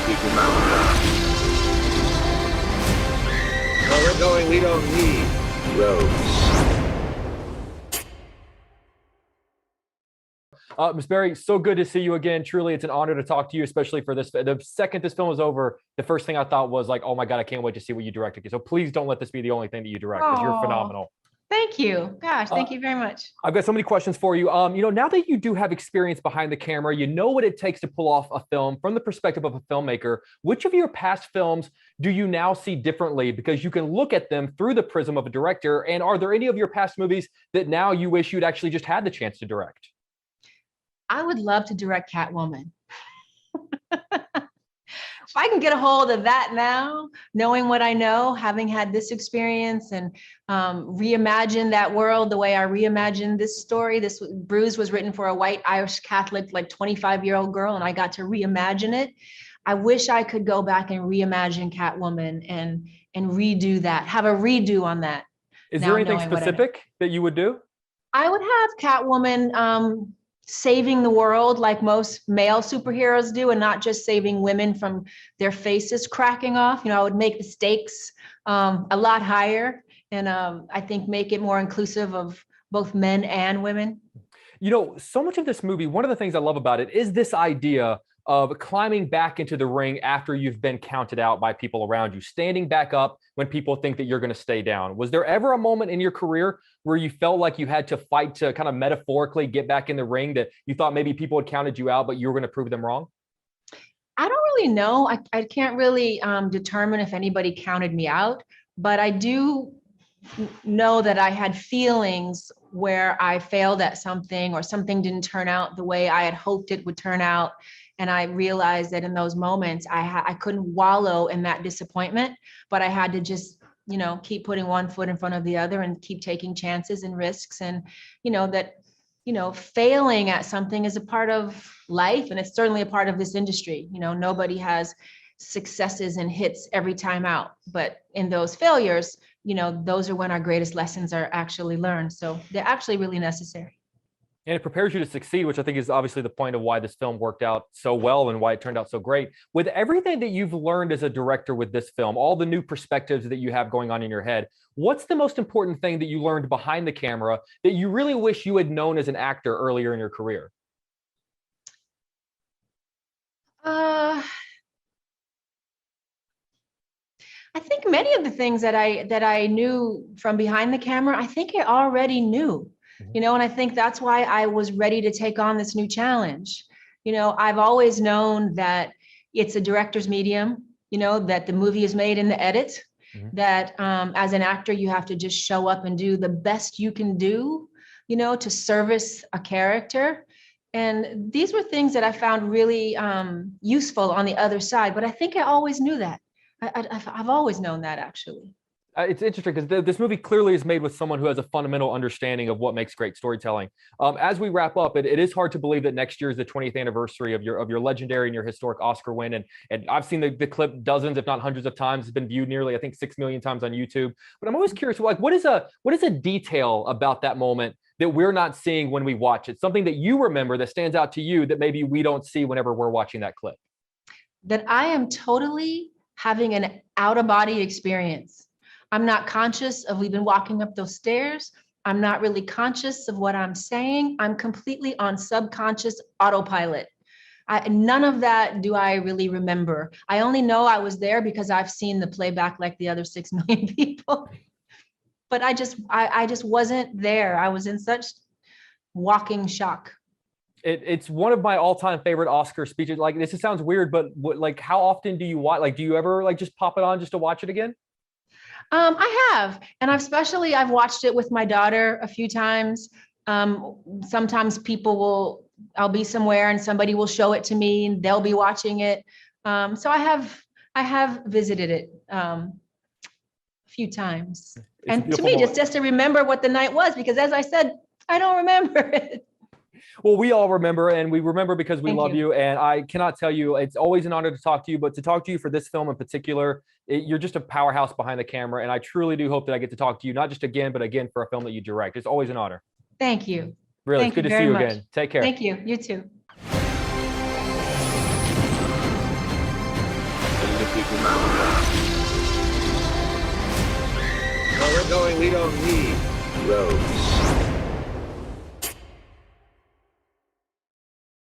Secret Mountain. Where we're going, we don't need roads. Ms. Berry, so good to see you again. Truly, it's an honor to talk to you, especially for this. The second this film was over, the first thing I thought was like, oh my God, I can't wait to see what you directed. So please don't let this be the only thing that you direct, because you're phenomenal. Thank you. Gosh, thank you very much. I've got so many questions for you. Now that you do have experience behind the camera, you know what it takes to pull off a film from the perspective of a filmmaker. Which of your past films do you now see differently because you can look at them through the prism of a director? And are there any of your past movies that now you wish you'd actually just had the chance to direct? I would love to direct Catwoman. If I can get a hold of that now, knowing what I know, having had this experience and reimagine that world the way I reimagined this story. This Bruise was written for a white Irish Catholic, like 25-year-old girl, and I got to reimagine it. I wish I could go back and reimagine Catwoman and redo that, have a redo on that. Is there anything specific that you would do? I would have Catwoman saving the world like most male superheroes do, and not just saving women from their faces cracking off. I would make the stakes a lot higher, and I think make it more inclusive of both men and women. So much of this movie, one of the things I love about it is this idea of climbing back into the ring after you've been counted out by people around you, standing back up when people think that you're going to stay down. Was there ever a moment in your career where you felt like you had to fight to kind of metaphorically get back in the ring, that you thought maybe people had counted you out, but you were going to prove them wrong? I don't really know. I can't really determine if anybody counted me out, but I do know that I had feelings where I failed at something or something didn't turn out the way I had hoped it would turn out. And I realized that in those moments, I couldn't wallow in that disappointment, but I had to just, keep putting one foot in front of the other and keep taking chances and risks. And, failing at something is a part of life. And it's certainly a part of this industry. Nobody has successes and hits every time out. But in those failures, those are when our greatest lessons are actually learned. So they're actually really necessary. And it prepares you to succeed, which I think is obviously the point of why this film worked out so well and why it turned out so great. With everything that you've learned as a director with this film, all the new perspectives that you have going on in your head, what's the most important thing that you learned behind the camera that you really wish you had known as an actor earlier in your career? I think many of the things that I knew from behind the camera, I think I already knew. And I think that's why I was ready to take on this new challenge. I've always known that it's a director's medium, that the movie is made in the edit, that as an actor, you have to just show up and do the best you can do, to service a character. And these were things that I found really useful on the other side. But I think I always knew that. I've always known that, actually. It's interesting because this movie clearly is made with someone who has a fundamental understanding of what makes great storytelling. As we wrap up, it is hard to believe that next year is the 20th anniversary of your legendary and your historic Oscar win. And I've seen the clip dozens, if not hundreds of times. It's been viewed nearly, I think, 6 million times on YouTube. But I'm always curious, like, what is a detail about that moment that we're not seeing when we watch it? Something that you remember that stands out to you that maybe we don't see whenever we're watching that clip? That I am totally having an out-of-body experience. I'm not conscious of even walking up those stairs. I'm not really conscious of what I'm saying. I'm completely on subconscious autopilot. None of that do I really remember. I only know I was there because I've seen the playback like the other 6 million people. But I just wasn't there. I was in such walking shock. It's one of my all-time favorite Oscar speeches. Like, this sounds weird, but like, how often do you watch? Like, do you ever like just pop it on just to watch it again? I have, and I've watched it with my daughter a few times. Sometimes I'll be somewhere and somebody will show it to me and they'll be watching it. So I have visited it a few times. And to me, just to remember what the night was, because as I said, I don't remember it. Well, we all remember, and we remember because we love you. And I cannot tell you, it's always an honor to talk to you, but to talk to you for this film in particular, you're just a powerhouse behind the camera. And I truly do hope that I get to talk to you, not just again, but again for a film that you direct. It's always an honor. Thank you. Really, it's good to see you again. Take care. Thank you. You too. going, we don't need rogues.